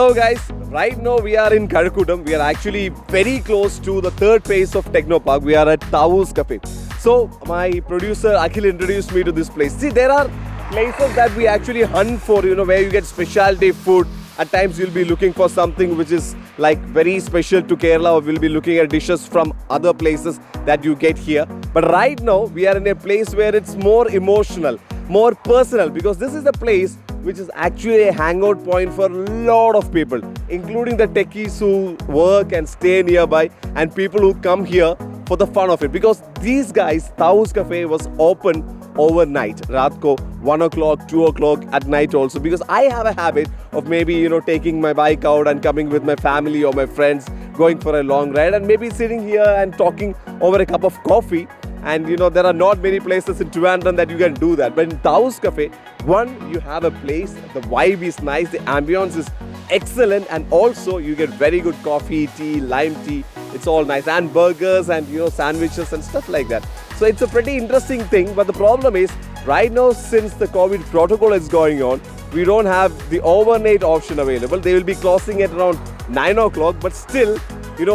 Hello guys, right now we are in Kazhakudam. We are actually very close to the third phase of Technopark. We are at Tao's Cafe. So my producer Akhil introduced me to this place. See, there are places that we actually hunt for, where you get specialty food. At times you'll be looking for something which is like very special to Kerala, or we'll be looking at dishes from other places that you get here. But right now we are in a place where it's more emotional, more personal, because this is a place which is actually a hangout point for a lot of people, including the techies who work and stay nearby and people who come here for the fun of it. Because these guys, Tao's Cafe was open overnight, Ratko, 1 o'clock, 2 o'clock at night also, because I have a habit of maybe, taking my bike out and coming with my family or my friends, going for a long ride and maybe sitting here and talking over a cup of coffee. And there are not many places in Trivandrum that you can do that. But in Tao's Cafe, one, you have a place, the vibe is nice, the ambience is excellent, and also you get very good coffee, tea, lime tea. It's all nice, and burgers and sandwiches and stuff like that. So it's a pretty interesting thing. But the problem is, right now, since the COVID protocol is going on, we don't have the overnight option available. They will be closing at around 9 o'clock. But still,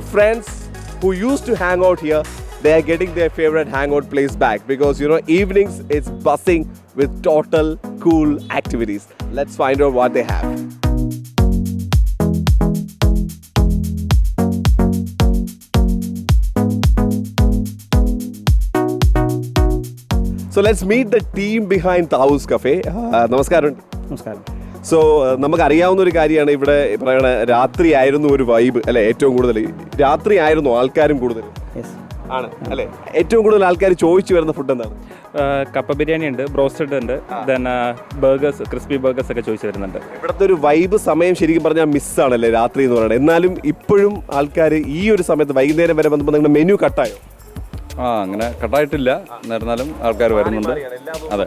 friends who used to hang out here, they are getting their favorite hangout place back, because evenings it's buzzing with total cool activities. Let's find out what they have. So let's meet the team behind Tao's Cafe. Namaskaram. Namaskaram. So നമുക്കറിയാവുന്ന ഒരു കാര്യമാണ്, ഇവിടെ പറയണ രാത്രിയായിരുന്നു ഒരു vibe അല്ലേ? ഏറ്റവും കൂടുതൽ രാത്രിയായിരുന്നു ആൾക്കാരും കൂടുതൽ ആണ് അല്ലേ? ഏറ്റവും കൂടുതൽ ആൾക്കാർ ചോദിച്ചു വരുന്ന ഫുഡ് എന്താണ്? കപ്പ ബിരിയാണി ഉണ്ട്, ബ്രോസ്റ്റഡ് ഉണ്ട്, ദെൻ ബർഗേഴ്സ്, ക്രിസ്പി ബർഗേഴ്സ് ഒക്കെ ചോദിച്ചു വരുന്നുണ്ട്. ഇവിടുത്തെ ഒരു വൈബ് സമയം ശരിക്കും പറഞ്ഞാൽ മിസ്സാണല്ലേ രാത്രി എന്ന് പറയുന്നത്. എന്നാലും ഇപ്പോഴും ആൾക്കാർ ഈ ഒരു സമയത്ത് വൈകുന്നേരം വരെ വന്നപ്പോൾ നിങ്ങളുടെ മെനു കട്ടായോ? അങ്ങനെ കട്ടായിട്ടില്ല, എന്നിരുന്നാലും ആൾക്കാർ വരുന്നുണ്ട്. അതെ,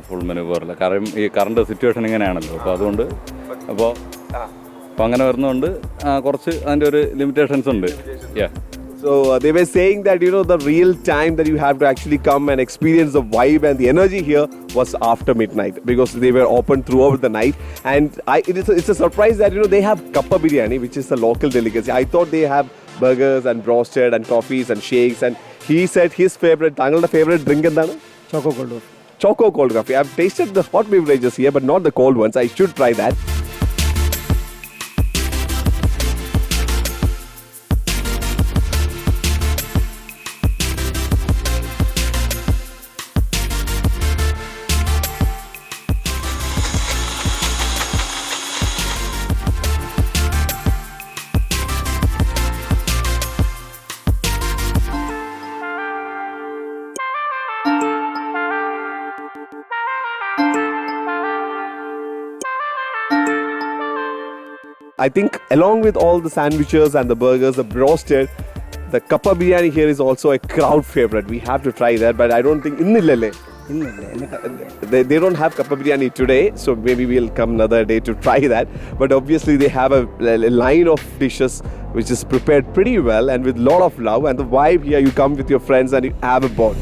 ഫുൾ മെനു പോകാറില്ല. കാരണം ഈ കറണ്ട് സിറ്റുവേഷൻ ഇങ്ങനെയാണല്ലോ. അപ്പോൾ അതുകൊണ്ട് അപ്പോൾ അങ്ങനെ വരുന്നതുകൊണ്ട് കുറച്ച് അതിൻ്റെ ഒരു ലിമിറ്റേഷൻസ് ഉണ്ട്. So they were saying that the real time that you have to actually come and experience the vibe and the energy here was after midnight, because they were open throughout the night. And it's a surprise that they have kappa biryani, which is a local delicacy. I thought they have burgers and roasted and coffees and shakes. And he said his favorite, Tangal's favorite drink endanu? Choco cold coffee. Choco cold coffee. I've tasted the hot beverages here, but not the cold ones. I should try that. I think along with all the sandwiches and the burgers, the roasted, the kappa biryani here is also a crowd favorite. We have to try that, but I don't think they don't have kappa biryani today, so maybe we'll come another day to try that. But obviously they have a line of dishes which is prepared pretty well and with a lot of love, and the vibe here, you come with your friends and you have a bond.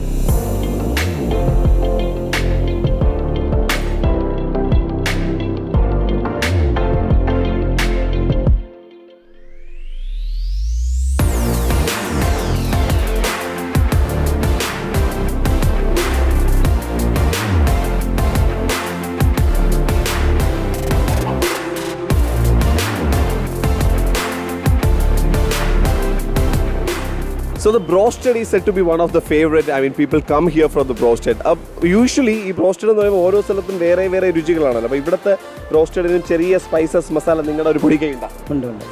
So the broasted is said to be one of the favorite. I mean, people come here for the broasted. Usually, ഈ broasted എന്ന് പറയുമ്പോൾ ഓരോ സ്ഥലത്തും വേറെ വേറെ രുചികളാണല്ലോ. അപ്പോൾ ഇവിടുത്തെ broastedനും ചെറിയ സ്പൈസസ് മസാല നിങ്ങളുടെ ഒരു പൊടിക്കയുണ്ടോ?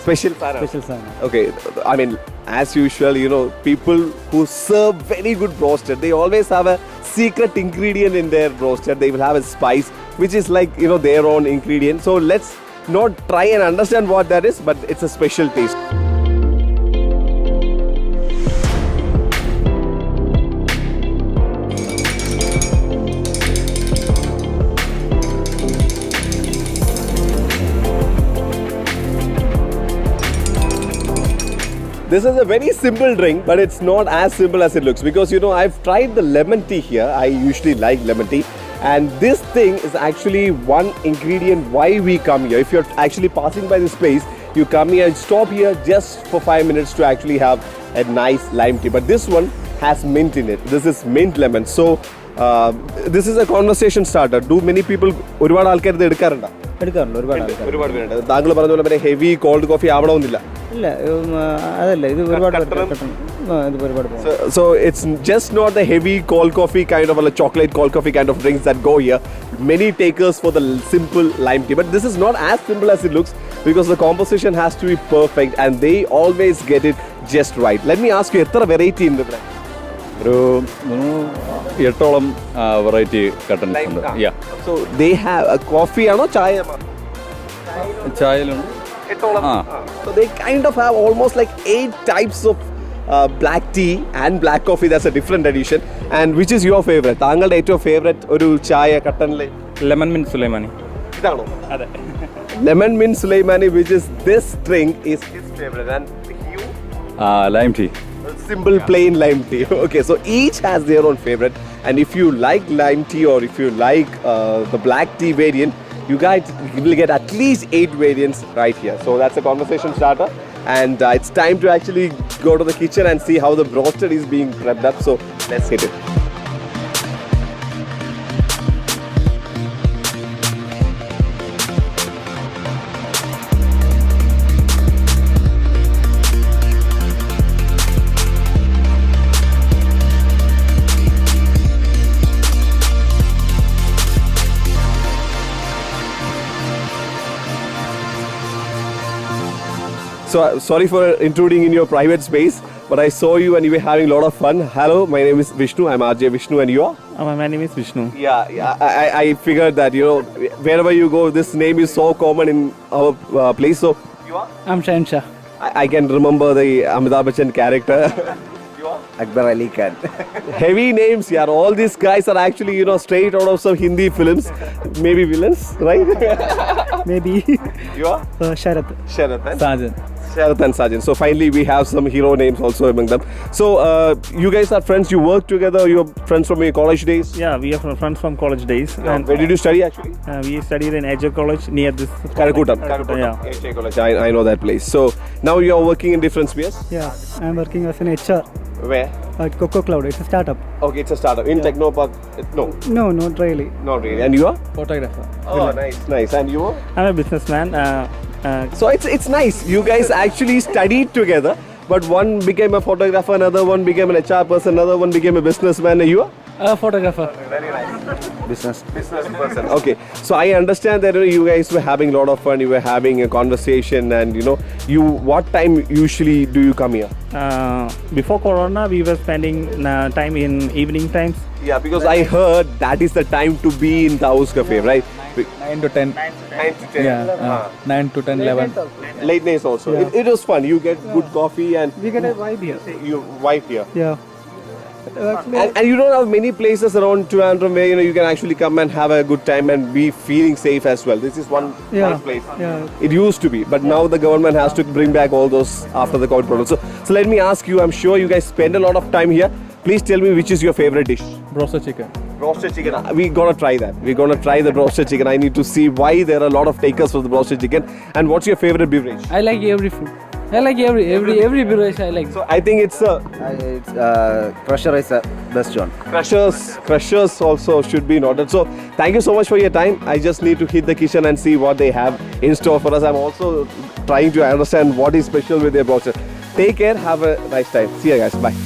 Special സാധനം. Okay, I mean, as usual, people who serve very good broasted, they always have a secret ingredient in their broasted. They will have a spice which is like their own ingredient. So let's not try and understand what that is, but it's a special taste. This is a very simple drink, but it's not as simple as it looks, because I've tried the lemon tea here. I usually like lemon tea, And this thing is actually one ingredient why we come here. If you're actually passing by this place, you come here and stop here just for 5 minutes to actually have a nice lime tea. But this one has mint in it. This is mint lemon. So this is a conversation starter. Do many people ഒരുപാട് ആൾക്കാർ ഇത് എടുക്കാറുണ്ടോ? എടുക്കാറുണ്ട് ഒരുപാട് ആൾക്കാർ. ഒരുപാട് പേരുണ്ട്. താങ്കൾ പറഞ്ഞ പോലെ പിന്നെ ഹെവി കോൾഡ് കോഫി ആവണമെന്നില്ല. ഇല്ല അതല്ല ഇത് ഒരുപാട് ഇത് ഒരുപാട് പോകും. So it's just not the heavy cold coffee kind of, a chocolate cold coffee kind of drinks that go here. Many takers for the simple lime tea, but this is not as simple as it looks because the composition has to be perfect and they always get it just right. Let me ask you, എത്ര variety ഉണ്ട് ഇവിടെ? ഒരു 8ഓളം variety curtains ഉണ്ട്. So they have a coffee ആണോ ചായ? ചായയിലുണ്ട്. So they kind of have almost like 8 types of black tea and black coffee. That's a different edition. And which is your favorite? താങ്കളുടെ ഏറ്റവും favourite ഒരു ചായ കട്ടനിലെ? Lemon mint sulaimani. ഇതാണോ? അതെ. Lemon mint Sulaimani, which is this drink, is his favorite. And you? Lime tea. Simple plain lime tea. Okay, so each has their own favorite. And if you like lime tea or if you like the black tea variant, you guys will get at least 8 variants right here. So that's a conversation starter. And it's time to actually go to the kitchen and see how the roasted is being prepped up. So let's hit it. So sorry for intruding in your private space, but I saw you and you were having a lot of fun. Hello, my name is Vishnu. I'm RJ Vishnu, and you are? My name is Vishnu. Yeah. I figured that, you know, wherever you go, this name is so common in our place. So you are? I'm Shahin Shah. I can remember the Amitabh Bachchan character. You are? Akbar Ali Khan. Heavy names, yeah. All these guys are actually, you know, straight out of some Hindi films. Maybe villains, right? Maybe. You are? Sharath. Sharath. Sajan. Sharath and Sajan. So finally we have some hero names also among them. So you guys are friends, you work together, you're friends from your college days? Yeah, we are friends from college days. And where did you study actually? We studied in Edge College near this. Karakutam. Yeah. HA College. I know that place. So now you are working in different spheres? Yeah, I'm working as an HR Where? at Coco Cloud. It's a startup. Okay, it's a startup. In Technopark? No, No, not really. not really. And you are? Photographer. Oh, nice. And you are? I'm a businessman. So it's nice. You guys actually studied together, but one became a photographer, another one became an HR person, another one became a businessman. And you are? Photographer. Very nice. Business. Business person. Okay, so I understand that you guys were having a lot of fun. You were having a conversation, and you know, what time usually do you come here? Before Corona, we were spending time in evening times. Yeah, because I heard that is the time to be in Taos Cafe, right? 9 to 10. 9 to 10. Yeah, 9 to 10, 11. Late nights also. Yeah. It was fun. You get good coffee and We get a vibe here. your wife here. Yeah. Actually, And you don't have many places around Trivandrum where you know you can actually come and have a good time and be feeling safe as well. This is one nice place. Yeah. It used to be, but now the government has to bring back all those after the COVID problem. So let me ask you. I'm sure you guys spend a lot of time here. Please tell me which is your favorite dish. Roasted chicken. Roasted chicken. We gonna try that. We're gonna try the roasted chicken. I need to see why there are a lot of takers for the roasted chicken. And what's your favorite beverage? I like every food. I like every beverage I like. So I think it's Crusher is the best one. Crushers also should be noted. So thank you so much for your time. I just need to hit the kitchen and see what they have in store for us. I'm also trying to understand what is special with their brochure. Take care. Have a nice time. See you guys. Bye.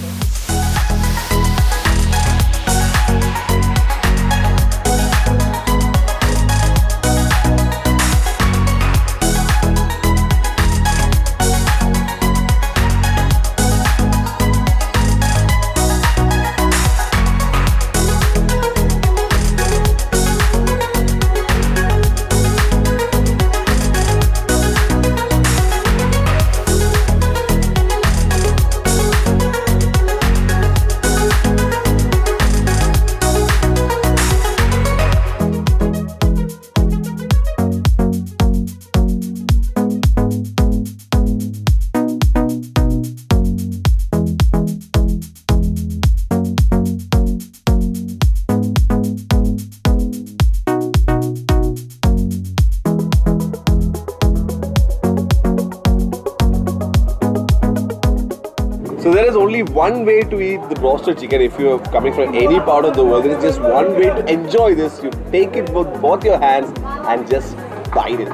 one way to eat the roasted chicken. If you're coming from any part of the world, there is just one way to enjoy this. You take it with both your hands and just bite it.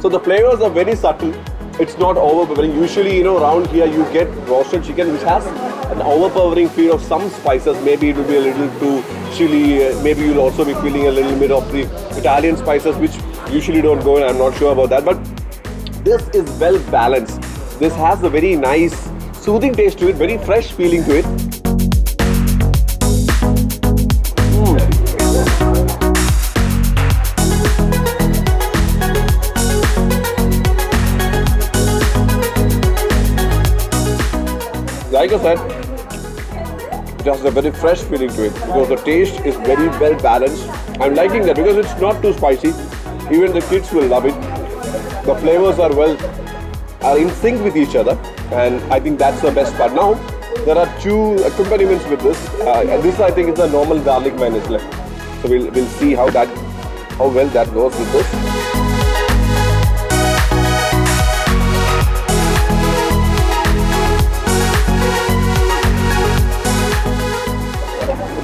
So the flavors are very subtle. It's not overpowering. Usually, around here you get roasted chicken which has an overpowering feel of some spices. Maybe it will be a little too chili. Maybe you'll also be feeling a little bit of the Italian spices which usually don't go in. I'm not sure about that. But this is well balanced. This has a very nice, soothing taste to it, very fresh feeling to it. Like I said, it has a very fresh feeling to it because the taste is very well balanced. I'm liking that because it's not too spicy. Even the kids will love it. The flavors are in sync with each other, and I think that's the best part. Now, there are two accompaniments with this. This I think is a normal garlic mayonnaise left. So we'll see how well that goes with this.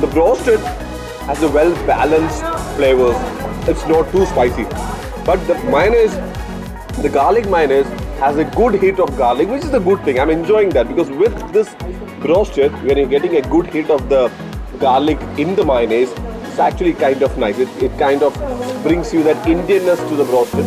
The roasted has a well-balanced flavors. It's not too spicy. But the mayonnaise, the garlic mayonnaise, has a good hit of garlic, which is a good thing. I'm enjoying that because with this roasted, when you're getting a good hit of the garlic in the mayonnaise, it's actually kind of nice. It kind of brings you that Indianness to the roasted.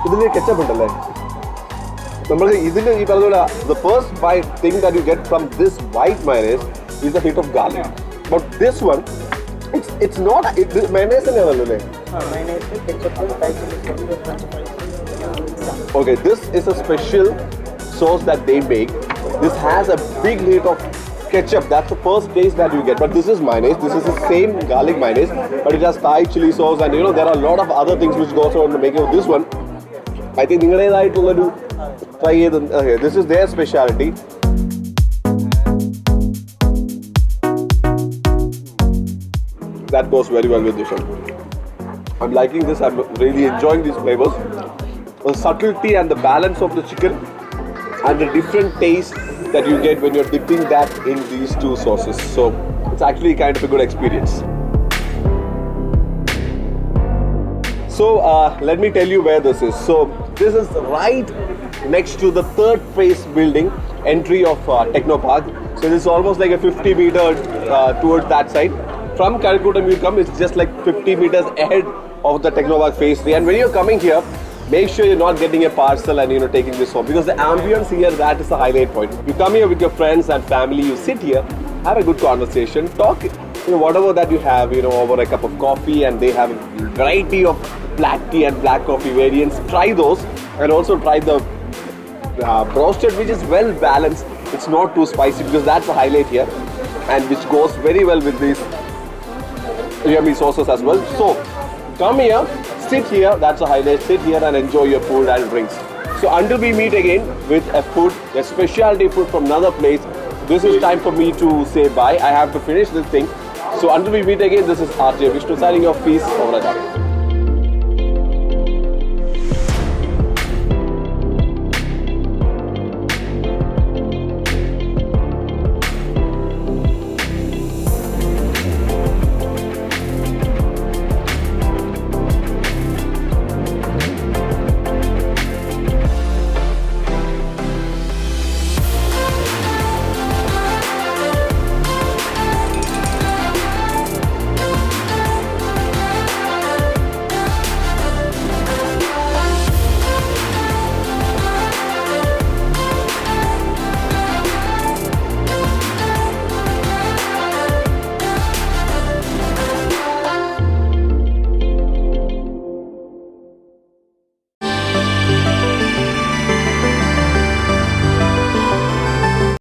ഇതിൽ ketchup ഉണ്ടല്ലേ നമ്മൾ ഇതിൽ ഈ പറഞ്ഞ പോലെ the first bite thing that you get from this white mayonnaise is a hit of garlic, but this one it's not mayonnaise തന്നെയാണല്ലോ അല്ലേ? Okay, this is a special sauce that they make. This has a big hit of ketchup. That's the first taste that you get. But this is mayonnaise. This is the same garlic mayonnaise, but it has Thai chili sauce, and there are a lot of other things which goes on the making of this one. I think ningadayayittulla try cheythu. This is their speciality. That goes very well with this one. I'm liking this. I'm really enjoying these flavors. The subtlety and the balance of the chicken and the different taste that you get when you're dipping that in these two sauces. So it's actually kind of a good experience. So let me tell you where this is. So this is right next to the third phase building entry of Technopark. So this is almost like a 50 meter towards that side. From Calcutta you come, it's just like 50 meters ahead of the Technopark phase 3. And when you're coming here, make sure you're not getting a parcel and taking this home, because the ambience here, that is the highlight point. You come here with your friends and family, you sit here, have a good conversation, talk whatever that you have, over a cup of coffee, and they have a variety of black tea and black coffee variants. Try those, and also try the roasted, which is well balanced. It's not too spicy because that's the highlight here, and which goes very well with these yummy sauces as well. So come here, sit here, that's a highlight. Sit here and enjoy your food and drinks. So until we meet again with a specialty food from another place, this is time for me to say bye. I have to finish this thing. So until we meet again, this is RJ Vishnu signing off. Peace. Over and out.